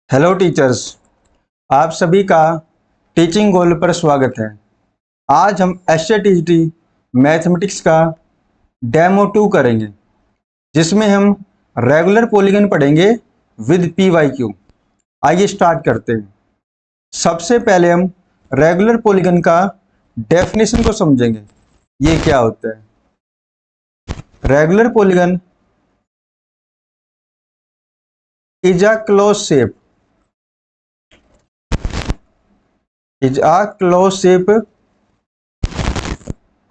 Hello teachers, आप सभी का टीचिंग गोल पर स्वागत है। आज हम एसटीटी मैथमेटिक्स का डेमो 2 करेंगे, जिसमें हम रेगुलर पॉलीगन पढ़ेंगे विद पीवाईक्यू। आइए स्टार्ट करते हैं। सबसे पहले हम रेगुलर पॉलीगन का डेफिनेशन को समझेंगे। ये क्या होता है? Regular polygon is a close shape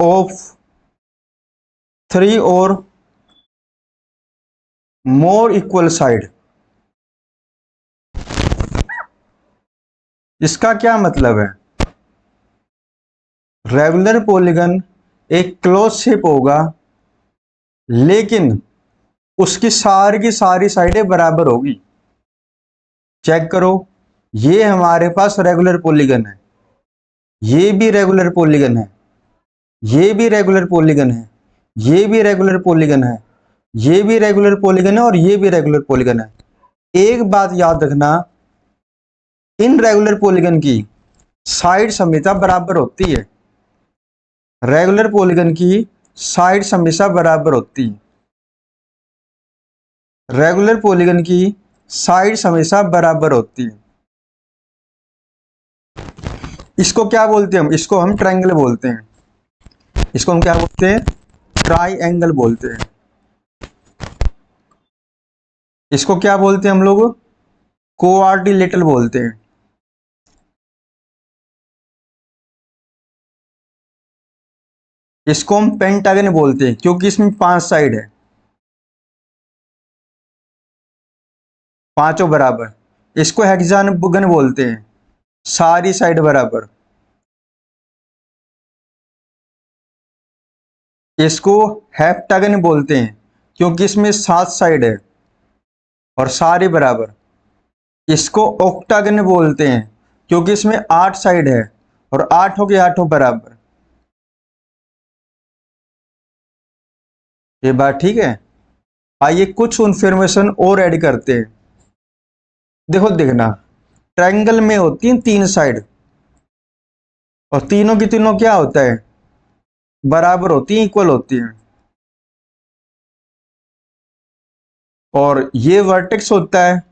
of 3 or more equal side। इसका क्या मतलब है? रेगुलर पॉलीगन एक क्लोज शेप होगा, लेकिन उसकी सारी की सारी साइडें बराबर होगी। चेक करो, ये हमारे पास रेगुलर पॉलीगन है, ये भी रेगुलर पॉलीगन है, ये भी रेगुलर पॉलीगन है, ये भी रेगुलर पॉलीगन है, ये भी रेगुलर पॉलीगन है और ये भी रेगुलर पॉलीगन है। एक बात याद रखना, इन रेगुलर पॉलीगन की साइड हमेशा बराबर होती है। रेगुलर पॉलीगन की साइड हमेशा बराबर होती है। रेगुलर पॉलीगन की साइड हमेशा बराबर होती है। इसको क्या बोलते हैं हम? इसको हम ट्रायंगल बोलते हैं। इसको हम क्या बोलते हैं? ट्रायंगल बोलते हैं। इसको क्या बोलते हैं हम लोग? क्वाड्रिलेटरल बोलते हैं। इसको हम पेंटागन बोलते हैं, क्योंकि इसमें 5 साइड है, पांचों बराबर। इसको हेक्सागन बोलते हैं, सारी साइड बराबर। इसको हेप्टागन बोलते हैं, क्योंकि इसमें 7 साइड है और सारी बराबर। इसको ऑक्टागन बोलते हैं, क्योंकि इसमें 8 साइड है और आठों के आठों बराबर। ये बात ठीक है? आइए कुछ इन्फॉर्मेशन और ऐड करते हैं। देखो, देखना, ट्रायंगल में होती हैं 3 साइड, और तीनों की तीनों क्या होता है? बराबर होती हैं, इक्वल होती हैं। और ये वर्टेक्स होता है,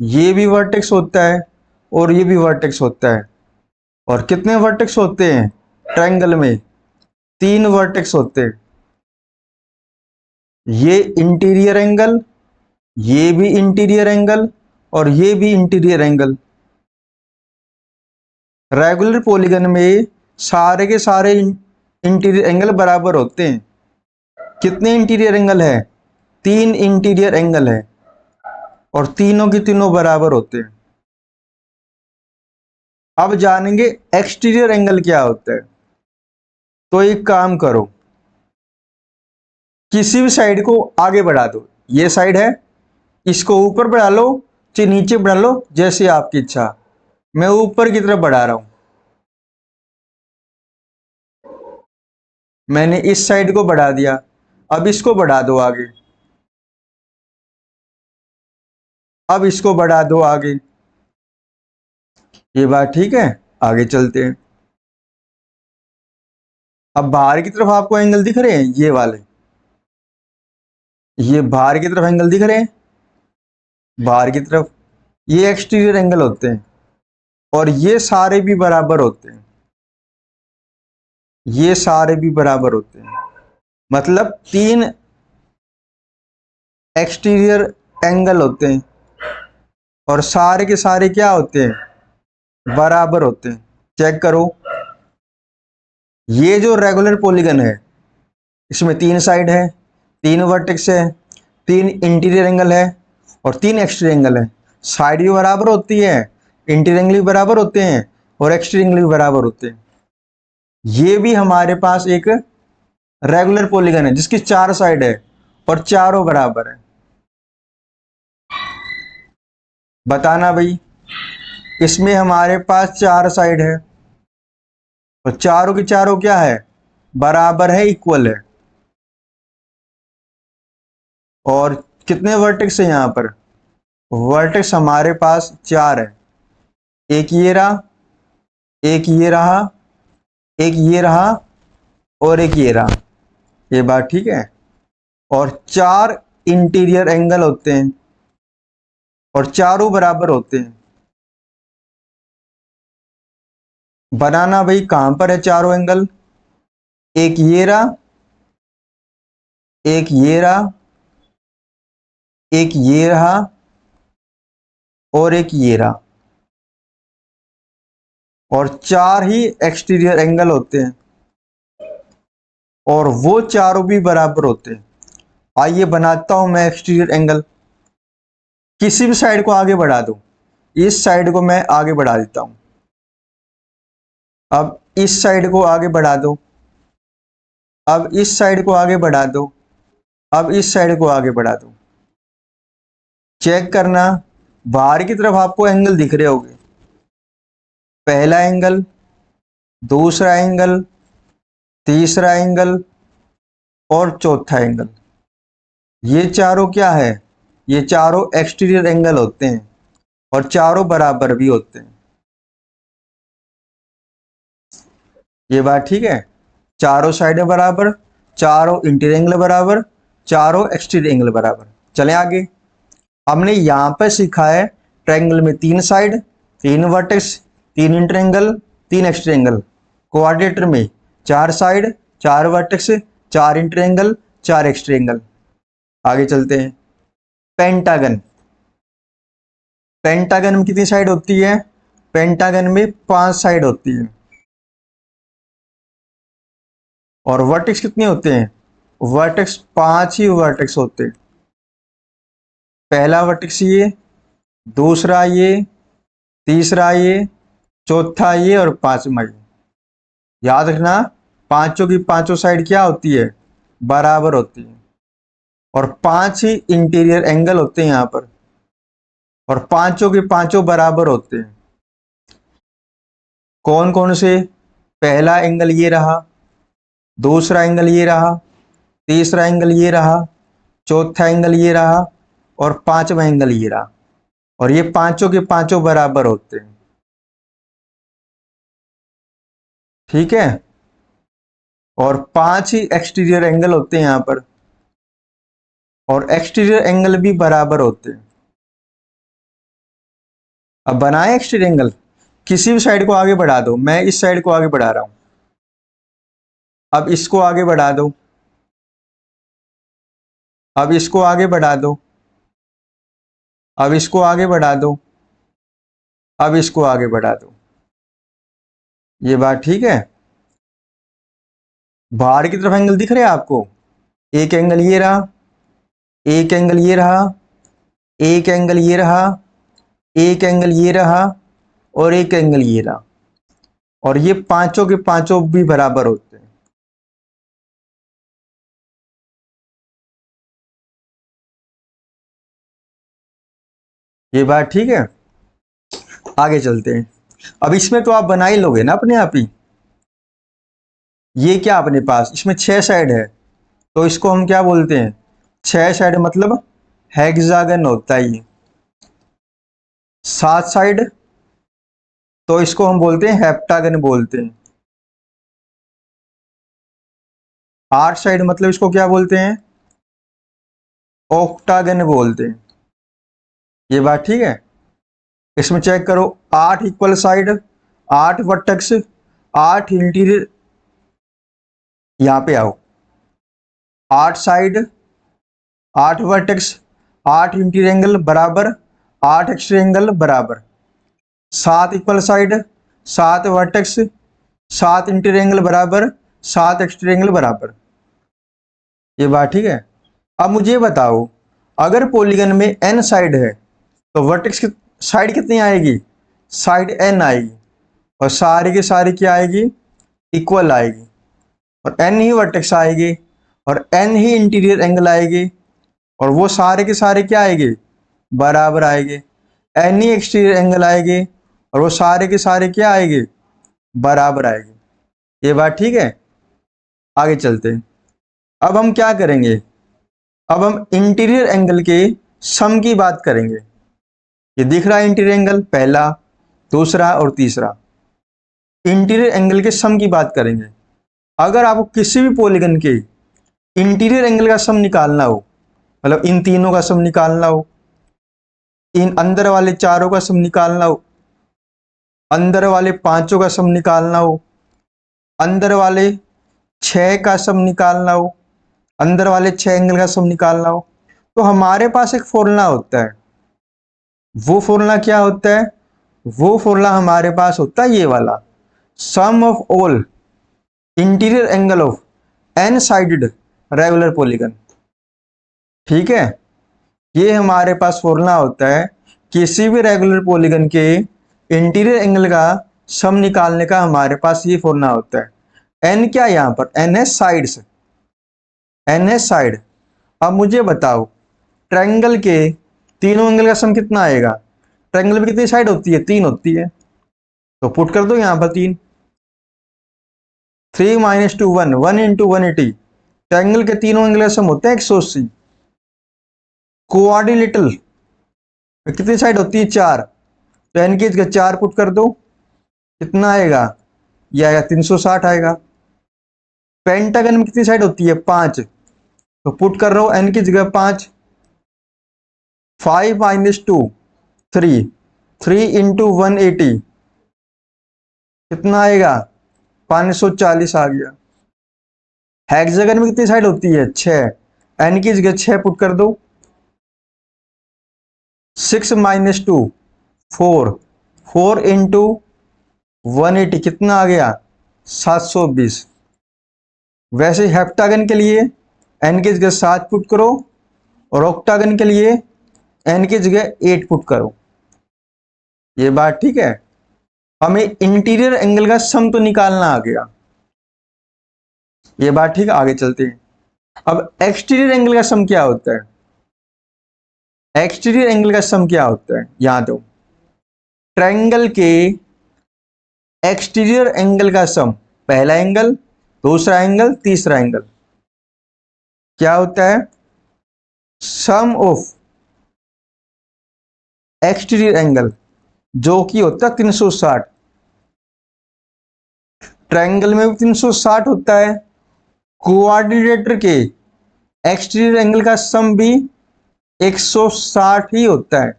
ये भी वर्टेक्स होता है, और ये भी वर्टेक्स होता है। और कितने वर्टेक्स होते हैं ट्रायंगल में? 3 वर्टेक्स होते हैं। ये इंटीरियर एंगल, ये भी इंटीरियर एंगल, और ये भी इंटीरियर एंगल। रेगुलर पॉलीगन में सारे के सारे इंटीरियर एंगल बराबर होते हैं। कितने इंटीरियर एंगल है? 3 इंटीरियर एंगल है, और तीनों की तीनों बराबर होते हैं। अब जानेंगे एक्सटीरियर एंगल क्या होता है। तो एक काम करो, किसी भी साइड को आगे बढ़ा दो। ये साइड है, इसको ऊपर बढ़ा लो चाहे नीचे बढ़ा लो, जैसे आपकी इच्छा। मैं ऊपर की तरफ बढ़ा रहा हूं। मैंने इस साइड को बढ़ा दिया, अब इसको बढ़ा दो आगे। अब इसको बढ़ा दो आगे। ये बात ठीक है? आगे चलते हैं। अब बाहर की तरफ आपको एंगल दिख रहे हैं, ये वाले, ये बाहर की तरफ एंगल दिख रहे हैं, बाहर की तरफ। ये एक्सटीरियर एंगल होते हैं, और ये सारे भी बराबर होते हैं। ये सारे भी बराबर होते हैं, मतलब 3 एक्सटीरियर एंगल होते हैं, और सारे के सारे क्या होते हैं? बराबर होते हैं। चेक करो, ये जो रेगुलर पॉलीगन है, इसमें 3 साइड है, 3 वर्टेक्स है, 3 इंटीरियर एंगल है, और 3 एक्सटीरियर एंगल है। साइड भी बराबर होती है, इंटीरियर एंगल भी बराबर होते हैं, और एक्सटीरियर एंगल भी बराबर होते हैं। ये भी हमारे पास एक रेगुलर पॉलीगन है, जिसकी 4 साइड है और चारों बराबर है। बताना भाई, इसमें हमारे पास 4 साइड है, और चारों की चारों क्या है? बराबर है, इक्वल है। और कितने वर्टेक्स है यहां पर? वर्टेक्स हमारे पास 4 है, एक ये रहा, एक ये रहा, एक ये रहा और एक ये रहा। ये बात ठीक है। और 4 इंटीरियर एंगल होते हैं और चारों बराबर होते हैं। बनाना भाई कहां पर है चारों एंगल? एक ये रहा, एक ये रहा, एक ये रहा और एक ये रहा। और 4 ही एक्सटीरियर एंगल होते हैं और वो चारों भी बराबर होते हैं। आइए बनाता हूं मैं एक्सटीरियर एंगल। किसी भी साइड को आगे बढ़ा दूं, इस साइड को मैं आगे बढ़ा देता हूं। अब इस साइड को आगे बढ़ा दो, अब इस साइड को आगे बढ़ा दो, अब इस साइड को आगे बढ़ा दो। चेक करना, बाहर की तरफ आपको एंगल दिख रहे होंगे। पहला एंगल, दूसरा एंगल, तीसरा एंगल और चौथा एंगल। ये चारों क्या है? ये चारों एक्सटीरियर एंगल होते हैं और चारों बराबर भी होते हैं। ये बात ठीक है। चारों साइडें बराबर, चारों इंटीरियर एंगल बराबर, चारों एक्सटीरियर एंगल बराबर। चलें आगे। हमने यहां पर सीखा है ट्रायंगल में 3 side, 3 vertex, 3 interior angle, 3 exterior angle. क्वाड्रेटर में 4 side, 4 vertex, 4 interior angle, 4 exterior angle. आगे चलते हैं। पेंटागन, पेंटागन में कितनी साइड होती है? पेंटागन में 5 साइड होती है। और वर्टेक्स कितने होते हैं? वर्टेक्स 5 ही वर्टेक्स होते हैं। पहला वर्टेक्स ये, दूसरा ये, तीसरा ये, चौथा ये और पांचवा ये। याद रखना, पांचों की पांचों साइड क्या होती है? बराबर होती है। और 5 ही इंटीरियर एंगल होते हैं यहां पर और पांचों के पांचों बराबर होते हैं। कौन कौन से? पहला एंगल ये रहा, दूसरा एंगल ये रहा, तीसरा एंगल ये रहा, चौथा एंगल ये रहा और पांचवा एंगल ये रहा। और ये पांचों के पांचों बराबर होते हैं। ठीक है। और 5 ही एक्सटीरियर एंगल होते हैं यहां पर और एक्सटीरियर एंगल भी बराबर होते हैं। अब बनाए एक्सटीरियर एंगल, किसी भी साइड को आगे बढ़ा दो। मैं इस साइड को आगे बढ़ा रहा हूं, अब इसको आगे बढ़ा दो, अब इसको आगे बढ़ा दो, अब इसको आगे बढ़ा दो, अब इसको आगे बढ़ा दो। ये बात ठीक है। बाहर की तरफ एंगल दिख रहे हैं आपको? एक एंगल ये रहा, एक एंगल ये रहा, एक एंगल ये रहा, एक एंगल ये रहा और एक एंगल ये रहा। और ये पांचों के पांचों भी बराबर होते हैं। ये बात ठीक है। आगे चलते हैं। अब इसमें तो आप बना ही लोगे ना अपने आप ही। ये क्या अपने पास इसमें 6 साइड है तो इसको हम क्या बोलते हैं? 6 साइड मतलब हेक्सागन होता है ये। 7 साइड तो इसको हम बोलते हैं हेप्टागन बोलते हैं। 8 साइड मतलब इसको क्या बोलते हैं? ऑक्टागन बोलते हैं। ये बात ठीक है। इसमें चेक करो, 8 इक्वल साइड, 8 वर्टेक्स, 8 इंटीरियर। यहां पे आओ, 8 साइड, 8 वर्टेक्स, 8 इंटीरियर एंगल बराबर, 8 एक्सटीरियर एंगल बराबर, 7 equal side, 7 vertex, 7 interior angle बराबर, 7 एक्सटीरियर एंगल बराबर। ये बात ठीक है। अब मुझे बताओ, अगर पॉलीगन में n साइड है तो वर्टेक्स की साइड कितनी आएगी? साइड n आएगी और सारी की सारी क्या आएगी? इक्वल आएगी। और n ही वर्टेक्स आएगी और n ही इंटीरियर एंगल आएगी और वो सारे के सारे क्या आएंगे? बराबर आएंगे। n ही एक्सटीरियर एंगल आएंगे और वो सारे के सारे क्या आएंगे? बराबर आएंगे। ये बात ठीक है। आगे चलते हैं। अब हम क्या करेंगे? अब हम इंटीरियर एंगल के सम की बात करेंगे। ये दिख रहा है इंटीरियर एंगल, पहला, दूसरा और तीसरा। इंटीरियर एंगल के सम की बात करेंगे। अगर आपको किसी भी पॉलीगन के इंटीरियर एंगल का सम निकालना हो, मतलब इन तीनों का सम निकालना हो, इन अंदर वाले चारों का सम निकालना हो, अंदर वाले पांचों का सम निकालना हो, अंदर वाले 6 का सम निकालना हो, अंदर वाले 6 एंगल का सम निकालना हो, तो हमारे पास एक फॉर्मूला होता है। वो फॉर्मूला क्या होता है? वो फॉर्मूला हमारे पास होता है ये वाला, sum of all interior angle of N sided regular polygon. ठीक है, ये हमारे पास फॉर्मूला होता है किसी भी रेगुलर पॉलीगन के इंटीरियर एंगल का सम निकालने का। हमारे पास ये फॉर्मूला होता है। एन क्या, यहां पर एन है साइड्स, एन है साइड। अब मुझे बताओ ट्रायंगल के तीनों एंगल का सम कितना आएगा? ट्रायंगल में कितनी साइड होती है? 3 होती है, तो पुट कर दो यहां पर 3। 3 - 2 1, 1 × 180। ट्रायंगल के तीनों एंगल का सम होते हैं 180। क्वाड्रिलेटरल में कितनी साइड होती है? 4, तो एन की जगह 4 पुट कर दो, कितना आएगा? यह आएगा 360 आएगा। पेंटागन में कितनी साइड होती है? 5, तो पुट कर रहा हूं एन की जगह 5। 5 - 2 3, 3 × 180 कितना आएगा? 540 आ गया। हेक्सागन में कितनी साइड होती है? 6, एन की जगह 6 पुट कर दो। 6 - 2 4, 4 × 180 कितना आ गया? 720। वैसे हेप्टागन के लिए एन की जगह 7 पुट करो और ऑक्टागन के लिए एन की जगह 8 पुट करो। ये बात ठीक है। हमें इंटीरियर एंगल का सम तो निकालना आ गया, ये बात ठीक है। आगे चलते हैं। अब एक्सटीरियर एंगल का सम क्या होता है? एक्सटीरियर एंगल का सम क्या होता है? यहां दो ट्रायंगल के एक्सटीरियर एंगल का सम, पहला एंगल, दूसरा एंगल, तीसरा एंगल, क्या होता है? सम ऑफ एक्सटीरियर एंगल, जो कि होता है 360। ट्रायंगल में भी 360 होता है, क्वाड्रिलेटर के एक्सटीरियर एंगल का सम भी 160 ही होता है।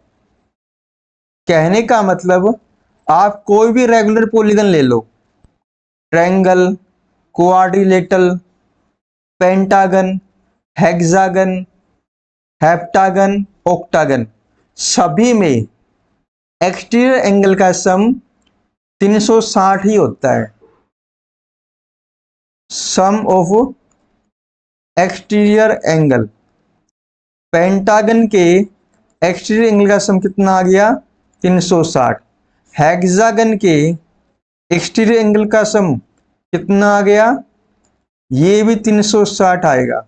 कहने का मतलब आप कोई भी रेगुलर पॉलीगन ले लो, triangle, quadrilateral, pentagon, hexagon, heptagon, octagon, सभी में एक्सटीरियर एंगल का सम 360 ही होता है। Sum of exterior angle, pentagon के एक्सटीरियर एंगल का सम कितना आ गया? 360। हेक्सागन के एक्सटीरियर एंगल का सम कितना आ गया? ये भी 360 आएगा।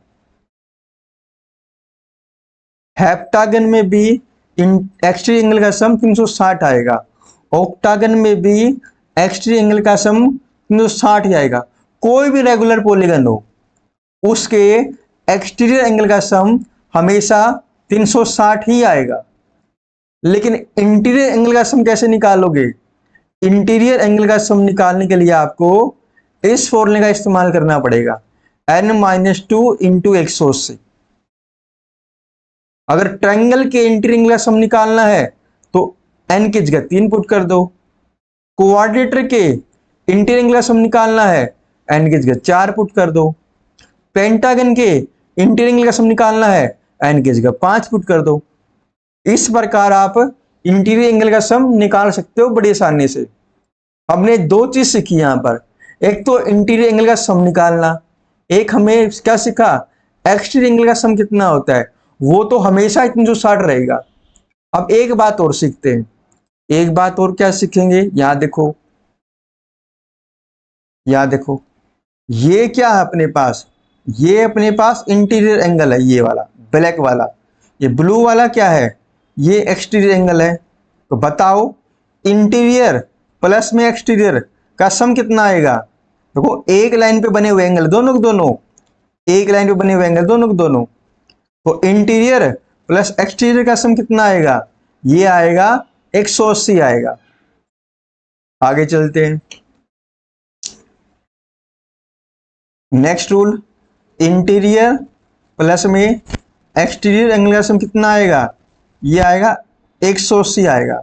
हेप्टागन में भी एक्सटीरियर एंगल का सम 360 आएगा। ऑक्टागन में भी एक्सटीरियर एंगल का सम 360 ही आएगा। कोई भी रेगुलर पॉलीगन हो, उसके एक्सटीरियर एंगल का सम हमेशा 360 ही आएगा। लेकिन इंटीरियर एंगल का सम कैसे निकालोगे? इंटीरियर एंगल का सम निकालने के लिए आपको इस फॉर्मूले का इस्तेमाल करना पड़ेगा, n - 2 × 180। अगर ट्रायंगल के इंटीरियर एंगल का सम निकालना है तो n की जगह 3 पुट कर दो। क्वाड्रिलेटर के इंटीरियर एंगल का सम निकालना है, n की जगह 4 पुट कर दो। पेंटागन के इंटीरियर एंगल का सम निकालना है, n की जगह 5 पुट कर दो। इस प्रकार आप इंटीरियर एंगल का सम निकाल सकते हो बड़ी आसानी से। हमने 2 चीज सीखी यहां पर, एक तो इंटीरियर एंगल का सम निकालना, एक हमें क्या सीखा? एक्सटीरियर एंगल का सम कितना होता है, वो तो हमेशा 360 रहेगा। अब एक बात और सीखते हैं, एक बात और क्या सीखेंगे? यहां देखो, यहां देखो, ये क्या है अपने पास? ये अपने पास इंटीरियर एंगल है, ये वाला ब्लैक वाला। ये ब्लू वाला क्या है? ये एक्सटीरियर एंगल है। तो बताओ इंटीरियर प्लस में एक्सटीरियर का सम कितना आएगा? देखो एक लाइन पे बने हुए एंगल दोनों के दोनों, एक लाइन पे बने हुए एंगल दोनों के दोनों, तो इंटीरियर प्लस एक्सटीरियर का सम कितना आएगा? ये आएगा 180 आएगा। आगे चलते हैं। नेक्स्ट रूल, इंटीरियर प्लस में एक्सटीरियर एंगल का सम कितना आएगा, ये आएगा 180 आएगा।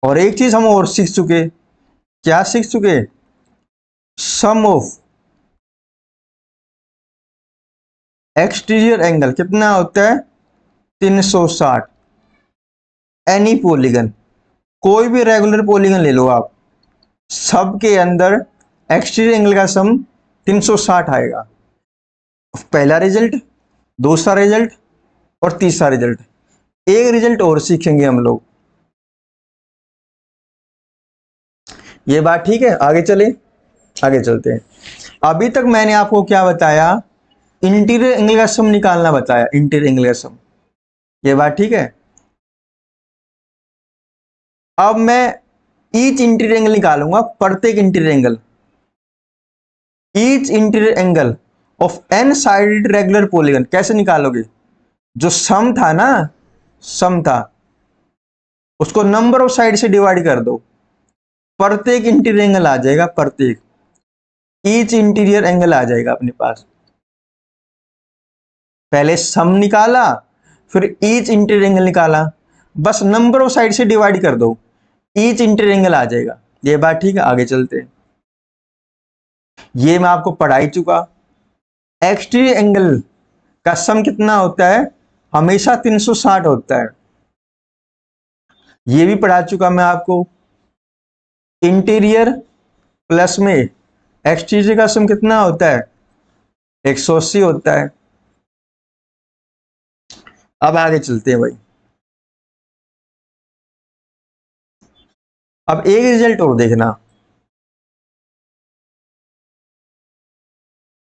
और एक चीज हम और सीख चुके, क्या सीख चुके, सम ऑफ एक्सटीरियर एंगल कितना होता है 360। एनी पॉलीगन, कोई भी रेगुलर पॉलीगन ले लो आप, सबके अंदर एक्सटीरियर एंगल का सम 360 आएगा। पहला रिजल्ट, दूसरा रिजल्ट और तीसरा रिजल्ट। एक रिजल्ट और सीखेंगे हम लोग, ये बात ठीक है। आगे चले, आगे चलते हैं। अभी तक मैंने आपको क्या बताया, इंटीरियर एंगल का सम निकालना बताया, इंटीरियर एंगल का सम, ये बात ठीक है। अब मैं ईच इंटीरियर एंगल निकालूंगा, प्रत्येक interior angle, each interior angle of N sided regular polygon. कैसे निकालोगे, जो सम था ना, सम था, उसको नंबर ऑफ साइड से डिवाइड कर दो, प्रत्येक इंटीरियर एंगल आ जाएगा, प्रत्येक ईच इंटीरियर एंगल आ जाएगा अपने पास। पहले सम निकाला, फिर ईच इंटीरियर एंगल निकाला, बस नंबर ऑफ साइड से डिवाइड कर दो, ईच इंटीरियर एंगल आ जाएगा। ये बात ठीक है। आगे चलते हैं। ये मैं आपको पढ़ा ही चुका। एक्सटीरियर एंगल का सम कितना होता है, हमेशा 360 होता है, ये भी पढ़ा चुका मैं आपको। इंटीरियर प्लस में एक्सटीरियर का सम कितना होता है, 180 होता है। अब आगे चलते हैं भाई। अब एक रिजल्ट और देखना,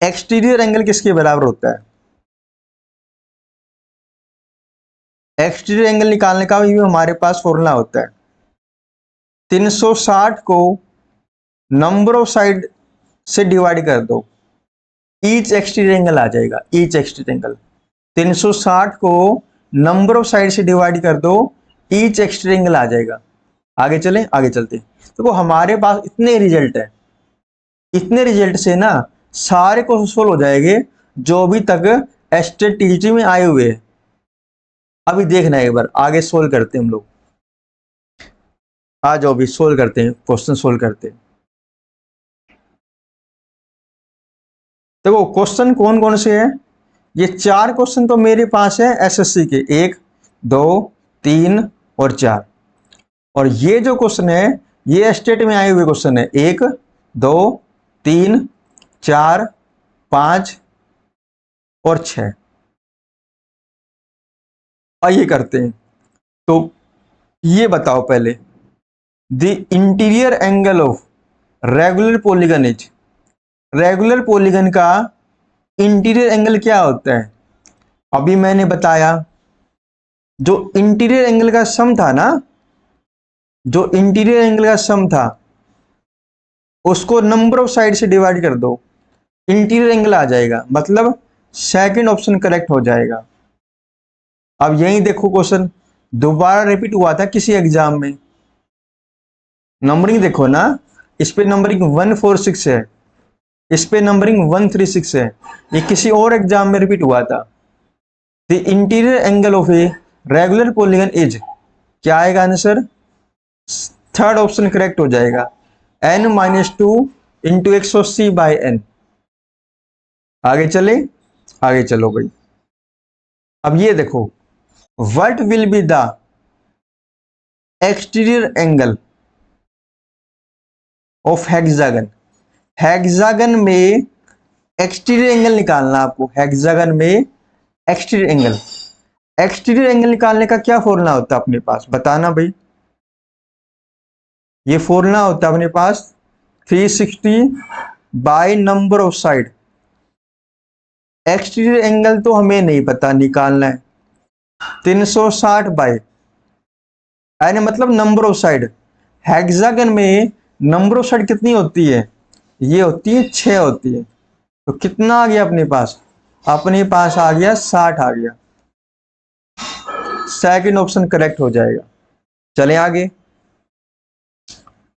एक्सटीरियर एंगल किसके बराबर होता है, एक्सटीरियर एंगल निकालने का भी हमारे पास फॉर्मूला होता है। 360 को नंबर ऑफ साइड से डिवाइड कर दो, ईच एक्सटीरियर एंगल आ जाएगा, ईच एक्सटीरियर एंगल। 360 को नंबर ऑफ साइड से डिवाइड कर दो, ईच एक्सटीरियर एंगल आ जाएगा। आगे चलें, आगे चलते। तो हमारे पास इतने रिजल्ट है, इतने रिजल्ट से ना सारे क्वेश्चन सोल्व हो जाएंगे जो अभी तक एसटीटी में आए हुए हैं। अभी देखना है, एक बार आगे सोल्व करते हैं हम लोग। आ जाओ अभी सोल्व करते हैं, क्वेश्चन सोल्व करते हैं। देखो क्वेश्चन कौन कौन से हैं, ये 4 क्वेश्चन तो मेरे पास है एसएससी के, 1 2 3 और 4। और ये जो क्वेश्चन है ये स्टेट में आए हुए क्वेश्चन है, 1 2 3 4 5 और 6। आइए करते हैं। तो ये बताओ पहले, the interior angle of regular polygon is, regular polygon का इंटीरियर एंगल क्या होता है। अभी मैंने बताया, जो इंटीरियर एंगल का सम था ना, जो इंटीरियर एंगल का सम था उसको नंबर ऑफ साइड से डिवाइड कर दो, इंटीरियर एंगल आ जाएगा, मतलब सेकंड ऑप्शन करेक्ट हो जाएगा। अब यही देखो क्वेश्चन दोबारा रिपीट हुआ था किसी एग्जाम में, नंबरिंग देखो ना, इस पे नंबरिंग 146 है, इस पे नंबरिंग 136 है, ये किसी और एग्जाम में रिपीट हुआ था। The interior angle of a regular polygon is, क्या आएगा आंसर, थर्ड ऑप्शन करेक्ट हो जाएगा, n-2 इंटू 180 बाई n। आगे चले, आगे चलो भाई। अब ये देखो, what will be the exterior angle of hexagon, hexagon में एक्सटीरियर एंगल निकालना आपको, हेक्सागन में एक्सटीरियर एंगल, एक्सटीरियर एंगल निकालने का क्या फॉर्मूला होता है अपने पास, बताना भाई। ये फॉर्मूला होता है अपने पास 360 by number of side. Exterior angle तो हमें नहीं पता, निकालना है 360 बाय, यानी मतलब नंबर ऑफ साइड। हेक्सागन में नंबर ऑफ साइड कितनी होती है, ये होती है 6 होती है। तो कितना आ गया अपने पास आ गया 60 आ गया, सेकंड ऑप्शन करेक्ट हो जाएगा। चलें आगे,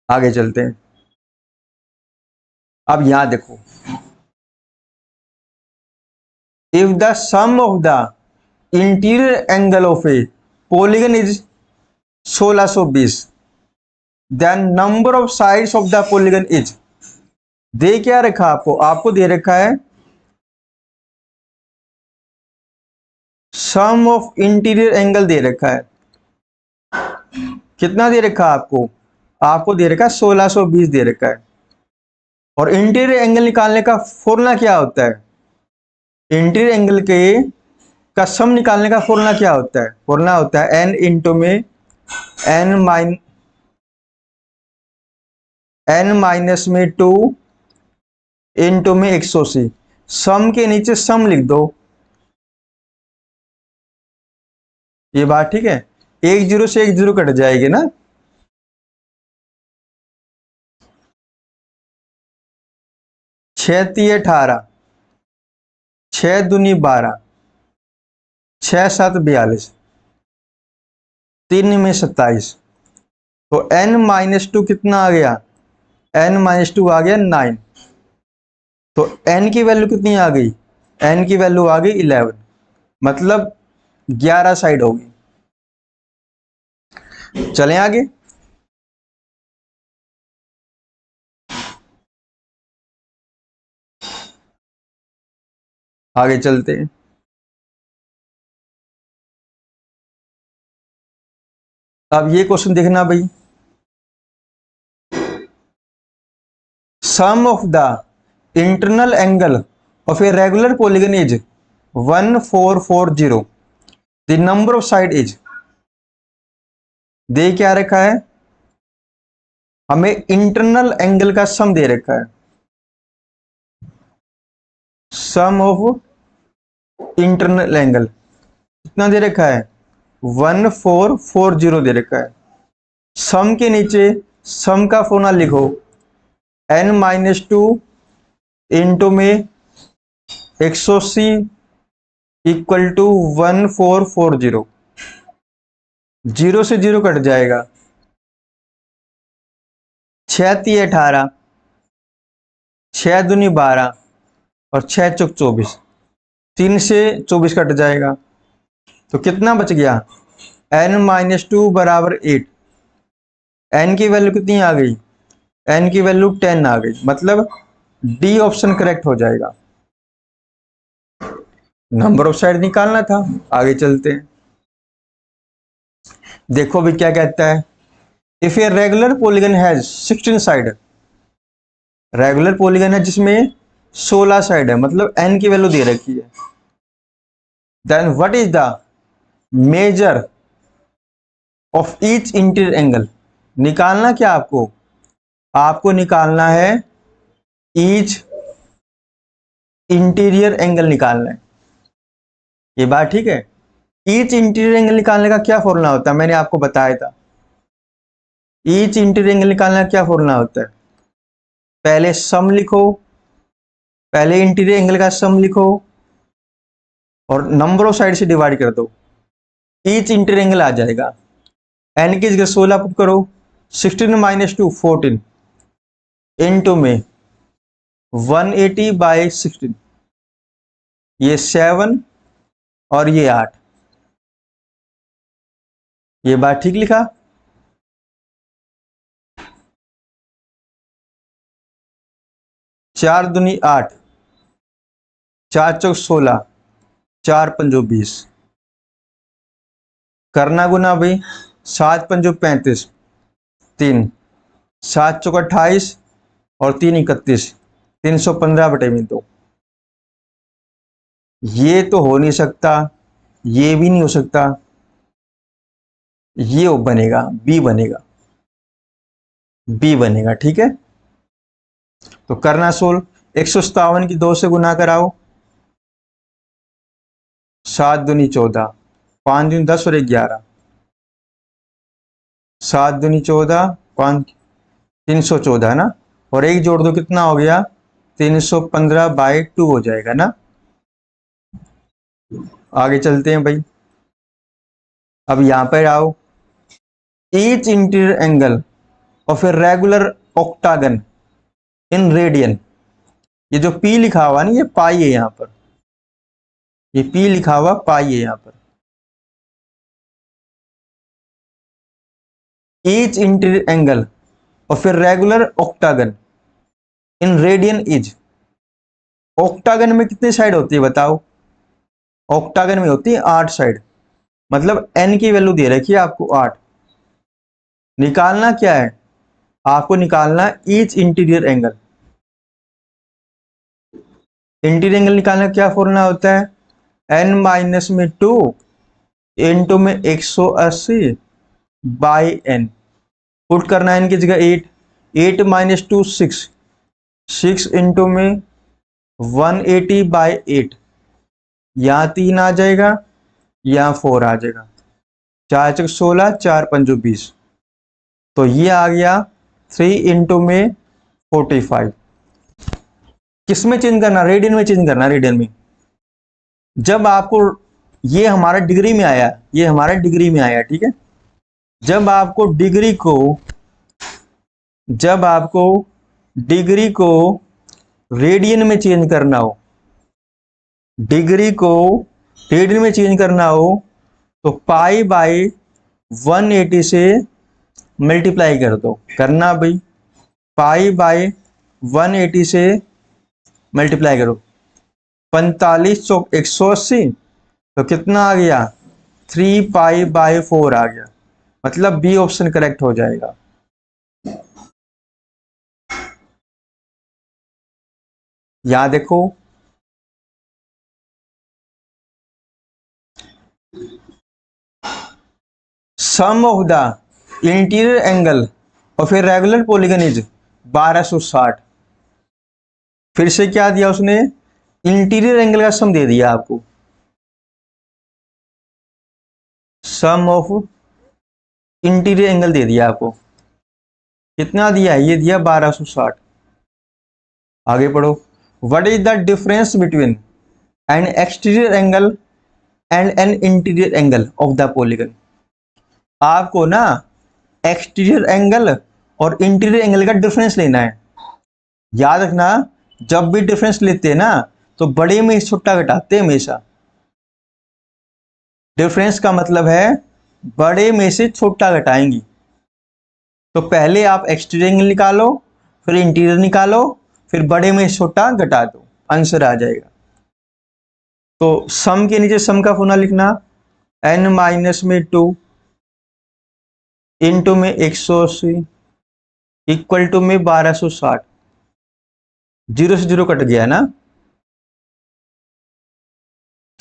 आगे चलते हैं। अब यहां देखो, if the sum of the interior angle of a polygon is 1620, then number of sides of the polygon is, दे क्या रखा आपको, आपको दे रखा है सम ऑफ इंटीरियर एंगल दे रखा है। कितना दे रखा है आपको, आपको दे रखा है 1620 दे रखा है। और इंटीरियर एंगल निकालने का फॉर्मूला क्या होता है, इंटीरियर एंगल के का सम निकालने का फॉर्मूला क्या होता है, फॉर्मूला होता है n इंटू में n माइनस में 2 इंटू में 180। सम के नीचे सम लिख दो, ये बात ठीक है। एक जीरो से एक जीरो कट जाएगी ना, छह ती 18, 6 दूनी 12, 6 7 42, 3 में 27। तो n माइनस 2 कितना आ गया, n माइनस 2 आ गया 9। तो n की वैल्यू कितनी आ गई, n की वैल्यू आ गई 11, मतलब 11 साइड होगी। चलें आगे, आगे चलते हैं। अब ये क्वेश्चन देखना भाई, sum of the internal angle of a regular polygon is 1440, the number of side is, दे क्या रखा है, हमें इंटरनल एंगल का सम दे रखा है, सम ऑफ इंटरनल एंगल कितना दे रखा है, 1440 दे रखा है। सम के नीचे सम का फॉर्मूला लिखो, n माइनस 2 इंटू में 180 इक्वल टू 1440, जीरो से जीरो कट जाएगा, 6 ती 18, 6 दूनी 12 और 6 चौक 24, 3 से 24 कट जाएगा। तो कितना बच गया, n माइनस 2 बराबर 8। n की वैल्यू कितनी आ गई, n की वैल्यू 10 आ गई, मतलब डी ऑप्शन करेक्ट हो जाएगा। नंबर ऑफ साइड निकालना था। आगे चलते हैं, देखो भी क्या कहता है, if A regular polygon has 16 side, regular polygon है जिसमें 16 साइड है, मतलब n की वैल्यू दे रखी है, then what is the measure of each interior angle, निकालना क्या आपको, आपको निकालना है ईच इंटीरियर एंगल निकालना है। ये बात ठीक है। ईच इंटीरियर एंगल निकालने का क्या फॉर्मूला होता है, मैंने आपको बताया था। ईच इंटीरियर एंगल निकालने का क्या फॉर्मूला होता है, पहले सम लिखो, पहले इंटीरियर एंगल का सम लिखो और नंबर ऑफ साइड से डिवाइड कर दो, ईच इंटीरियर एंगल आ जाएगा। n की जगह 16 पुट करो, 16 माइनस 2 14 इंटू में 180 बाई 16, ये 7 और ये 8। ये बात ठीक लिखा, चार दूनी 8, 4 चौक 16, 4 पंजो 20, करना गुना भाई, 7 पंजो 35, 3, 7 चौक 28 और 3 31, 315 बटे में 2। ये तो हो नहीं सकता, ये भी नहीं हो सकता, ये बनेगा, बी बनेगा, बी बनेगा, ठीक है। तो करना सोल्व, 157 की 2 से गुना कराओ, 7 दूनी 14, 5 दूनी 10 और 11, 7 दूनी 14, 5 314 है ना, और एक जोड़ दो कितना हो गया, 315 बाई 2 हो जाएगा ना। आगे चलते हैं भाई, अब यहां पर आओ, each interior angle of a regular octagon in radian, ये जो पी लिखा हुआ ना ये पाई है, यहां पर ये पी लिखा हुआ पाई है यहां पर। Each interior angle of a regular octagon in radian is, octagon में कितनी साइड होती है बताओ? ऑक्टागन में होती है 8 साइड, मतलब एन की वैल्यू दे रखी है आपको 8। निकालना क्या है? आपको निकालना each interior angle. Interior angle निकालना क्या फॉर्मूला होता है? एन माइनस में 2 इंटू में 180 बाई एन, पुट करना एन की जगह 8, 8 माइनस 2 6, 6 इंटू में 180 बाई 8, यहाँ 3 आ जाएगा, यहाँ 4 आ जाएगा, 4 चक 16, 4 पंजो 20, तो ये आ गया 3 इंटू में 45। किस में चेंज करना? रेडियन में चेंज करना, रेडियन में। जब आपको ये हमारा डिग्री में आया, ये हमारा डिग्री में आया, ठीक है। जब आपको डिग्री को रेडियन में चेंज करना हो, डिग्री को रेडियन में चेंज करना हो, तो पाई बाई 180 से मल्टीप्लाई कर दो। करना भाई, पाई बाई 180 से मल्टीप्लाई करो, 45 चौक 180, तो कितना आ गया? 3 पाई बाई 4 आ गया, मतलब बी ऑप्शन करेक्ट हो जाएगा। यहां देखो, sum of the interior angle of a regular polygon is 1260। फिर से क्या दिया उसने? इंटीरियर एंगल का सम दे दिया आपको। सम ऑफ इंटीरियर एंगल दे दिया आपको, कितना दिया है? ये दिया 1260। आगे पढ़ो, what is the difference between an exterior angle and an interior angle of the polygon. आपको ना एक्सटीरियर एंगल और इंटीरियर एंगल का डिफरेंस लेना है। याद रखना, जब भी डिफरेंस लेते हैं ना तो बड़े में छोटा घटाते हैं हमेशा। डिफरेंस का मतलब है बड़े में से छोटा घटाएंगे। तो पहले आप एक्सटीरियर एंगल निकालो, फिर इंटीरियर निकालो, फिर बड़े में छोटा घटा दो, आंसर आ जाएगा। तो सम के नीचे सम का फॉर्मूला लिखना, n माइनस में 2 इंटू में 180 इक्वल टू में 1260। 0 से 0 कट गया ना,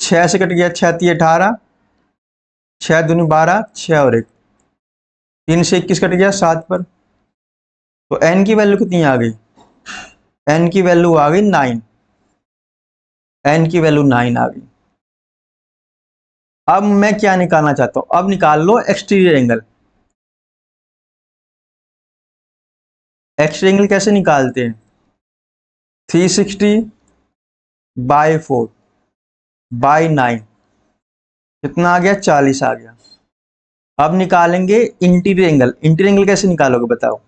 6 से कट गया, 6 3 18, 6 दूनी 12, 6 और 1, 3 से 21 कट गया 7 पर। तो n की वैल्यू कितनी आ गई? n की वैल्यू आ गई 9, n की वैल्यू 9 आ गई। अब मैं क्या निकालना चाहता हूं? अब निकाल लो एक्सटीरियर एंगल। एक्सटीरियर एंगल कैसे निकालते हैं? 360 बाई 4 बाई 9, कितना आ गया? 40 आ गया। अब निकालेंगे इंटीरियर एंगल। इंटीरियर एंगल कैसे निकालोगे बताओ?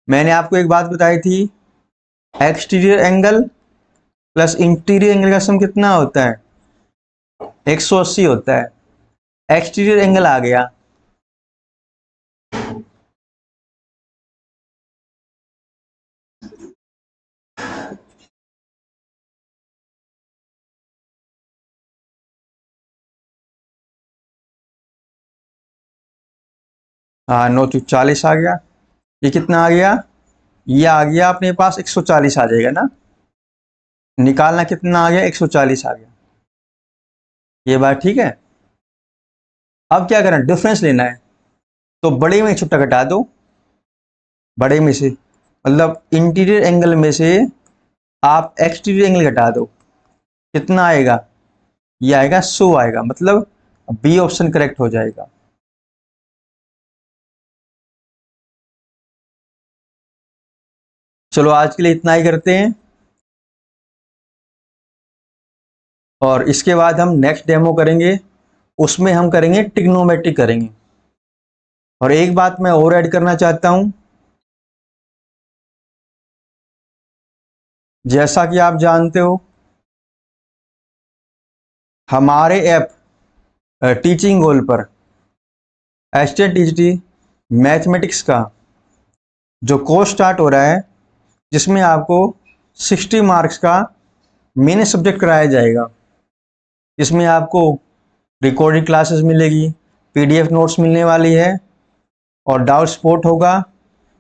मैंने आपको एक बात बताई थी, exterior angle plus interior angle का सम कितना होता है? 180 होता है। एक्सटीरियर एंगल आ गया, हाँ 940 आ गया। ये कितना आ गया? ये आ गया अपने पास 140 आ जाएगा ना। निकालना कितना आ गया? 140 आ गया। ये बात ठीक है। अब क्या करना? डिफरेंस लेना है, तो बड़े में छोटा घटा दो। बड़े में से मतलब इंटीरियर एंगल में से आप एक्सटीरियर एंगल घटा दो, कितना आएगा? ये आएगा 100 आएगा, मतलब बी ऑप्शन करेक्ट हो जाएगा। चलो आज के लिए इतना ही करते हैं, और इसके बाद हम नेक्स्ट डेमो करेंगे उसमें हम करेंगे ट्रिग्नोमेट्री करेंगे। और एक बात मैं और ऐड करना चाहता हूं, जैसा कि आप जानते हो हमारे ऐप टीचिंग गोल पर एसटीटीजीटी मैथमेटिक्स का जो कोर्स स्टार्ट हो रहा है, जिसमें आपको 60 मार्क्स का मेन सब्जेक्ट कराया जाएगा। इसमें आपको रिकॉर्डेड क्लासेस मिलेगी, पीडीएफ नोट्स मिलने वाली है, और डाउट सपोर्ट होगा,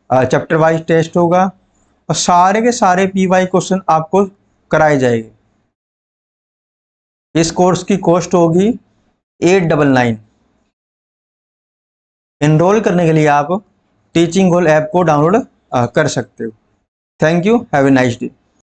चैप्टर वाइज टेस्ट होगा, और सारे के सारे पीवाई क्वेश्चन आपको कराए जाएंगे। इस कोर्स की कॉस्ट होगी 899। इनरोल करने के लिए आप टीचिंग गोल ऐप को डाउनलोड कर सकते हो। Thank you, have a nice day.